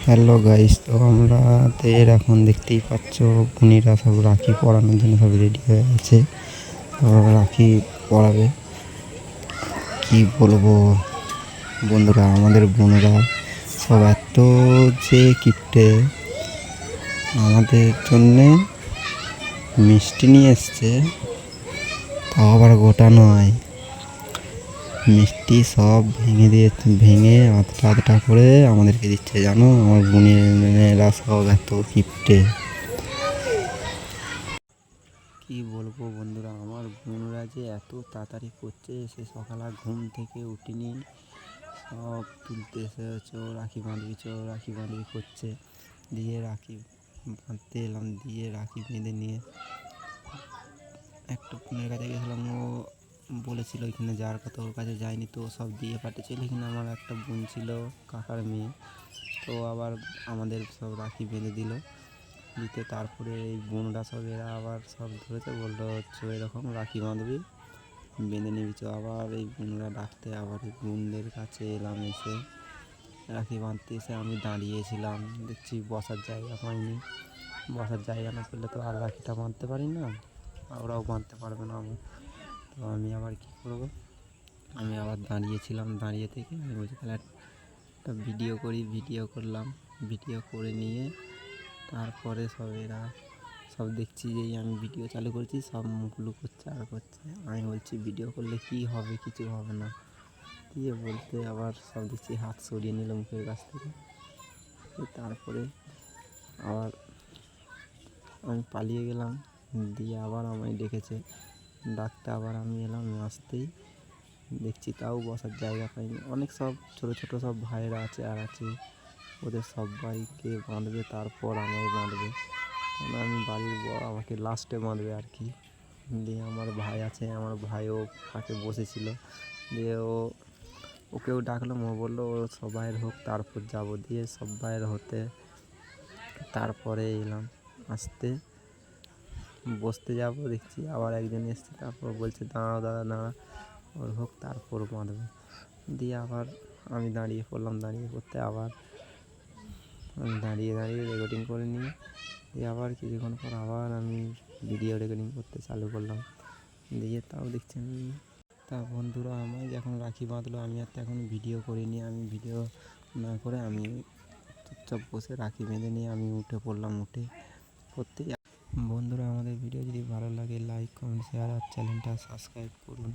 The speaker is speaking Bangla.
হ্যালো গাইস, তো আমাদের এখন দেখতেই পাচ্ছ বোনেরা সব রাখি পরানোর জন্য সব রেডি হয়ে আছে। তো রাখি পরাবে। কি বলবো বন্ধুরা, আমাদের বোনেরা সব এত যে কিপ্টে, আমাদের জন্যে মিষ্টি নিয়ে এসছে, তাও আবার গোটা নয়, মিষ্টি সব ভেঙে আধটা আধটা করে আমাদেরকে দিচ্ছে। জানো, আমার বোনেরা সব এত কিপ্টে। কি বলবো বন্ধুরা, আমার বোনরা যে এত তাড়াতাড়ি করছে, সে সকালে ঘুম থেকে উঠিনি, সব তুলতে এসেছে, রাখি বাঁধবি রাখি বাঁধবি করছে। দিয়ে রাখি বাঁধতে এলাম, দিয়ে রাখি বেঁধে নিয়ে একটা বোনের কাছে গেছিলাম। ও বলেছিল এখানে যার কথা, ওর কাছে যায়নি, তো সব দিয়ে পাঠিয়েছিল। এখানে আমার একটা বোন ছিল, কাকার মেয়ে, তো আবার আমাদের সব রাখি বেঁধে দিল। দিতে তারপরে এই বোনরা সব এরা আবার সব ধরেছে, বললো হচ্ছে এরকম রাখি বাঁধবি, বেঁধে নিবি। আবার এই বোনরা ডাকতে আবার এই বোনদের কাছে এলাম। এসে রাখি বাঁধতে এসে আমি দাঁড়িয়েছিলাম, দেখছি বসার জায়গা পাইনি। বসার জায়গা না পেলে তো আর রাখিটা বাঁধতে পারি না, ওরাও বাঁধতে পারবে না আমি। তো আমি আবার কী করবো, আমি আবার দাঁড়িয়েছিলাম। দাঁড়িয়ে থেকে আমি বলছি তাহলে একটা ভিডিও করি। ভিডিও করলাম, ভিডিও করে নিয়ে তারপরে সব এরা সব দেখছি যে আমি ভিডিও চালু করেছি, সব মুখ লুকোচ্ছে আর করছে। আমি বলছি ভিডিও করলে কি হবে, কিছু হবে না। দিয়ে বলতে আবার সব দেখছি হাত সরিয়ে নিল মুখের কাছ থেকে। তারপরে আবার আমি পালিয়ে গেলাম। দিয়ে আবার আমায় ডেকেছে, ডাকতে আবার আমি এলাম। আসতেই দেখছি তাও বসার জায়গা পাইনি। অনেক সব ছোটো ছোটো সব ভাইয়েরা আছে আর আছে, ওদের সবাইকে বাঁধবে, তারপর আমায় বাঁধবে। কারণ আমি বাড়ির বড়, আমাকে লাস্টে বাঁধবে আর কি। দিয়ে আমার ভাই আছে, আমার ভাইও ফাঁকে বসেছিল। দিয়ে ওকেও ডাকলাম, ও বললো ও সবাইয়ের হোক তারপর যাব। দিয়ে সবাইয়ের হতে তারপরে এলাম। আসতে বসতে যাব, দেখছি আবার একজন এসছে, তারপর বলছে দাঁড়াও দাদা দাঁড়া, ওর হোক তারপর বাঁধবে। দিয়ে আবার আমি দাঁড়িয়ে পড়লাম। দাঁড়িয়ে পড়তে আবার আমি দাঁড়িয়ে রেকর্ডিং করে নিয়ে দিয়ে আবার কিছুক্ষণ পর আবার আমি ভিডিও রেকর্ডিং করতে চালু করলাম। দিয়ে তাও দেখছি তা বন্ধুরা, আমায় যখন রাখি বাঁধলো, আমি আর এখন ভিডিও করিনি। আমি ভিডিও না করে আমি চুপচাপ বসে রাখি বেঁধে নিয়ে আমি উঠে পড়লাম। উঠে পড়তেই বন্ধুরা, আমাদের ভিডিও যদি ভালো লাগে লাইক কমেন্ট শেয়ার আর চ্যানেলটা সাবস্ক্রাইব করুন।